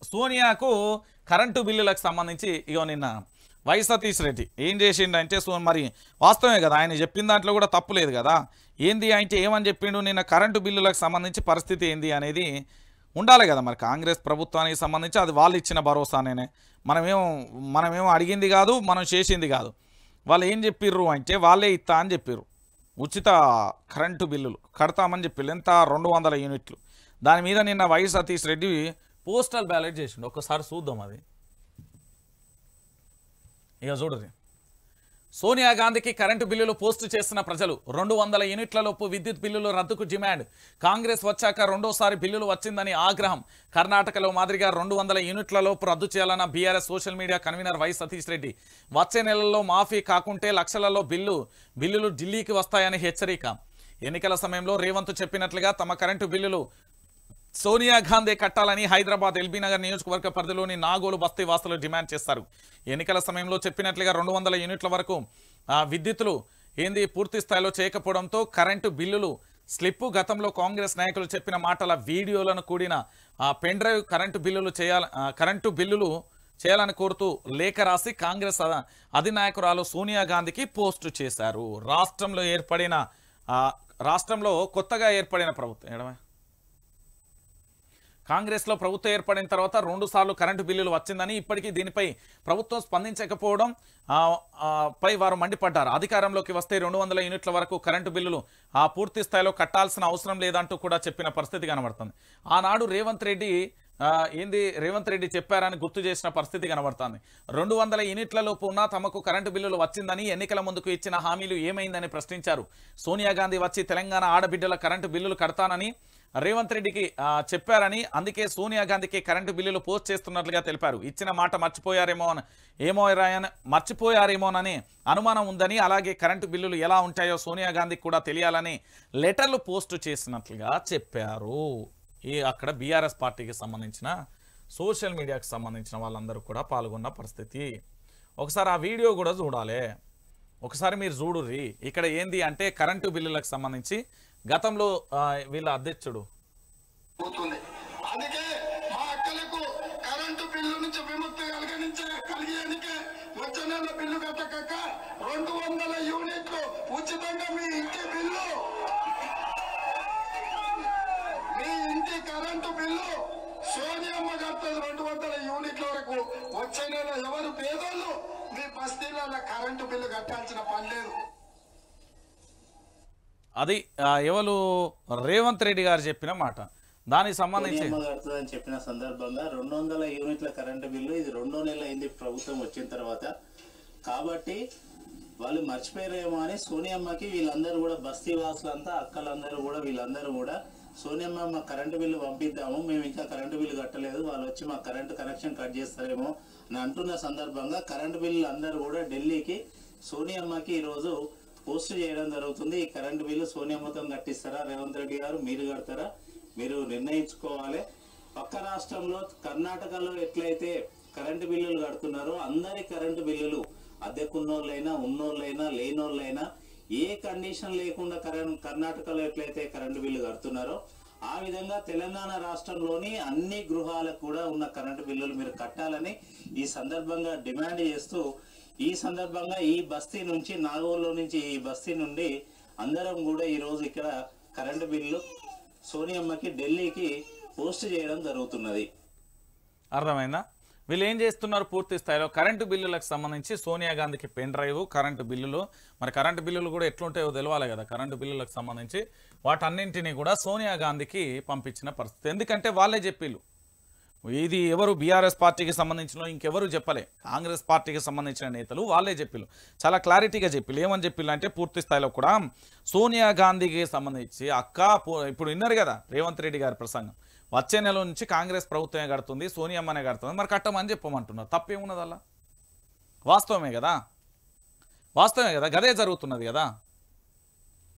సోనియాకు current బిల్లులకు సంబంధించి ఇగో నిన్న వై సతీష్ రెడ్డి ఏం చేసిండంటే మరి వాస్తవమే కదా, ఆయన చెప్పిన దాంట్లో కూడా తప్పు లేదు కదా. ఏంది అంటే ఏమని చెప్పిండు, నిన్న కరెంటు బిల్లులకు సంబంధించి పరిస్థితి ఏంది అనేది ఉండాలి కదా. మరి కాంగ్రెస్ ప్రభుత్వానికి సంబంధించి అది వాళ్ళు ఇచ్చిన భరోసానే, మనమేమో అడిగింది కాదు, మనం చేసింది కాదు. వాళ్ళు ఏం చెప్పిర్రు అంటే వాళ్ళే ఇస్తా అని చెప్పిర్రు, ఉచిత కరెంటు బిల్లులు కడతామని చెప్పిర్రు. ఎంత 200 యూనిట్లు. దాని మీద నిన్న Y Satish Reddy postal ballot చేసిండు. ఒక్కసారి చూద్దాం అది. ఇక చూడరు, సోనియా గాంధీకి కరెంటు బిల్లులు పోస్టు చేస్తున్న ప్రజలు. 200 యూనిట్లలోపు విద్యుత్ బిల్లులు రద్దుకు డిమాండ్. కాంగ్రెస్ వచ్చాక రెండోసారి బిల్లులు వచ్చిందని ఆగ్రహం. కర్ణాటకలో మాదిరిగా 200 యూనిట్లలోపు రద్దు చేయాలన్న BRS social media convener Y Satish Reddy. వచ్చే నెలల్లో మాఫీ కాకుంటే లక్షలలో బిల్లులు ఢిల్లీకి వస్తాయని హెచ్చరిక. ఎన్నికల సమయంలో రేవంత్ చెప్పినట్లుగా తమ కరెంటు బిల్లులు సోనియా గాంధీ కట్టాలని హైదరాబాద్ ఎల్బీనగర్ నియోజకవర్గ పరిధిలోని నాగోలు బస్తీ వాసులు డిమాండ్ చేస్తారు. ఎన్నికల సమయంలో చెప్పినట్లుగా 200 యూనిట్ల వరకు విద్యుత్తులు పూర్తి స్థాయిలో చేయకపోవడంతో కరెంటు బిల్లులు స్లిప్పు. గతంలో కాంగ్రెస్ నాయకులు చెప్పిన మాటల వీడియోలను కూడిన పెన్ డ్రైవ్ కరెంటు బిల్లులు చేయాలని కోరుతూ లేఖ రాసి కాంగ్రెస్ అధినాయకురాలు సోనియా గాంధీకి పోస్టు చేశారు. రాష్ట్రంలో కొత్తగా ఏర్పడిన ప్రభుత్వం కాంగ్రెస్లో ప్రభుత్వం ఏర్పడిన తర్వాత 2 సార్లు కరెంటు బిల్లులు వచ్చిందని, ఇప్పటికీ దీనిపై ప్రభుత్వం స్పందించకపోవడం పై వారు మండిపడ్డారు. అధికారంలోకి వస్తే 200 యూనిట్ల వరకు కరెంటు బిల్లులు పూర్తి స్థాయిలో కట్టాల్సిన అవసరం లేదంటూ కూడా చెప్పిన పరిస్థితి కనబడుతుంది. ఆనాడు రేవంత్ రెడ్డి చెప్పారని గుర్తు చేసిన పరిస్థితి కనబడుతుంది. 200 యూనిట్లలోపు ఉన్న తమకు కరెంటు బిల్లులు వచ్చిందని, ఎన్నికల ముందుకు ఇచ్చిన హామీలు ఏమైందని ప్రశ్నించారు. సోనియా గాంధీ వచ్చి తెలంగాణ ఆడబిడ్డల కరెంటు బిల్లులు కడతానని రేవంత్ రెడ్డికి చెప్పారని, అందుకే సోనియా గాంధీకి కరెంటు బిల్లులు పోస్ట్ చేస్తున్నట్లుగా తెలిపారు. ఇచ్చిన మాట మర్చిపోయారేమోనని అనుమానం ఉందని, అలాగే కరెంటు బిల్లులు ఎలా ఉంటాయో సోనియా గాంధీకి కూడా తెలియాలని లెటర్లు పోస్టు చేసినట్లుగా చెప్పారు. అక్కడ బీఆర్ఎస్ పార్టీకి సంబంధించిన సోషల్ మీడియాకి సంబంధించిన వాళ్ళందరూ కూడా పాల్గొన్న పరిస్థితి. ఒకసారి ఆ వీడియో కూడా చూడాలి. ఒకసారి మీరు చూడుర్రి. ఇక్కడ ఏంది అంటే కరెంటు బిల్లులకు సంబంధించి గతంలో వీళ్ళ అధ్యక్షుడు అందుకే మా అక్కలకు కరెంటు బిల్లు నుంచి విముక్తి కలిగేందుకే వచ్చే నెల బిల్లు కట్టక 200 యూనిట్లు ఉచితంగా మీ ఇంటి కరెంటు బిల్లు సోనియమ్మ కట్టదు. 200 యూనిట్ల వరకు వచ్చే నెల ఎవరు పేదోళ్ళు మీ బస్తీలలో కరెంటు బిల్లు కట్టాల్సిన పని లేదు. అది ఎవరు రేవంత్ రెడ్డి గారు చెప్పిన మాట. దానికి సంబంధించి చెప్పిన సందర్భంగా 200 యూనిట్ల కరెంటు బిల్లు ఇది 2వ నెల అయింది ప్రభుత్వం వచ్చిన తర్వాత. కాబట్టి వాళ్ళు మర్చిపోయారేమో అని సోనియమ్మకి వీళ్ళందరూ కూడా బస్తీ వాసులంతా అక్కలందరూ కూడా వీళ్ళందరూ కూడా సోనియమ్మ మా కరెంటు బిల్లు పంపిద్దాము, మేము ఇంకా కరెంటు బిల్లు కట్టలేదు, వాళ్ళు వచ్చి మా కరెంటు కనెక్షన్ కట్ చేస్తారేమో అని అంటున్న సందర్భంగా కరెంటు బిల్లు అందరూ కూడా ఢిల్లీకి సోనియమ్మకి ఈరోజు పోస్ట్ చేయడం జరుగుతుంది. ఈ కరెంటు బిల్లు సోనియమ్మతో కట్టిస్తారా రేవంత్ రెడ్డి గారు, మీరు కడతారా, మీరు నిర్ణయించుకోవాలి. పక్క రాష్ట్రంలో కర్ణాటకలో ఎట్లయితే కరెంటు బిల్లులు కడుతున్నారో అందరి కరెంటు బిల్లులు అద్దెకున్నోళ్ళైనా ఉన్నోళ్ళైనా లేనోళ్ళైనా ఏ కండిషన్ లేకుండా కర్ణాటకలో ఎట్లయితే కరెంటు బిల్లు కడుతున్నారో ఆ విధంగా తెలంగాణ రాష్ట్రంలోని అన్ని గృహాలకు కూడా ఉన్న కరెంటు బిల్లులు మీరు కట్టాలని ఈ సందర్భంగా డిమాండ్ చేస్తూ, ఈ సందర్భంగా ఈ బస్తీ నుంచి నాగోల్లో నుంచి ఈ బస్తీ నుండి అందరం కూడా ఈరోజు ఇక్కడ కరెంటు బిల్లు సోనియమ్మకి ఢిల్లీకి పోస్ట్ చేయడం జరుగుతున్నది. అర్థమైందా? వీళ్ళు ఏం చేస్తున్నారు పూర్తి స్థాయిలో కరెంటు బిల్లులకు సంబంధించి సోనియా గాంధీకి పెన్ డ్రైవ్ కరెంటు బిల్లులు, మరి కరెంటు బిల్లులు కూడా ఎట్లుంటాయో తెలవాలి కదా. కరెంటు బిల్లులకు సంబంధించి వాటన్నింటినీ కూడా సోనియా గాంధీకి పంపించిన పరిస్థితి. ఎందుకంటే వాళ్ళే చెప్పిళ్ళు, ఇది ఎవరు బీఆర్ఎస్ పార్టీకి సంబంధించిన ఇంకెవరు చెప్పలే, కాంగ్రెస్ పార్టీకి సంబంధించిన నేతలు వాళ్ళే చెప్పిళ్ళు, చాలా క్లారిటీగా చెప్పిళ్ళు. ఏమని చెప్పిళ్ళు అంటే పూర్తి స్థాయిలో కూడా సోనియా గాంధీకి సంబంధించి ఇప్పుడు విన్నారు కదా రేవంత్ రెడ్డి గారి ప్రసంగం, వచ్చే నెల నుంచి కాంగ్రెస్ ప్రభుత్వమే కడుతుంది, సోనియమ్మనే కడుతుంది, మరి కట్టమని చెప్పమంటున్నారు. తప్పేమున్నది అలా? వాస్తవమే కదా, గదే జరుగుతున్నది కదా.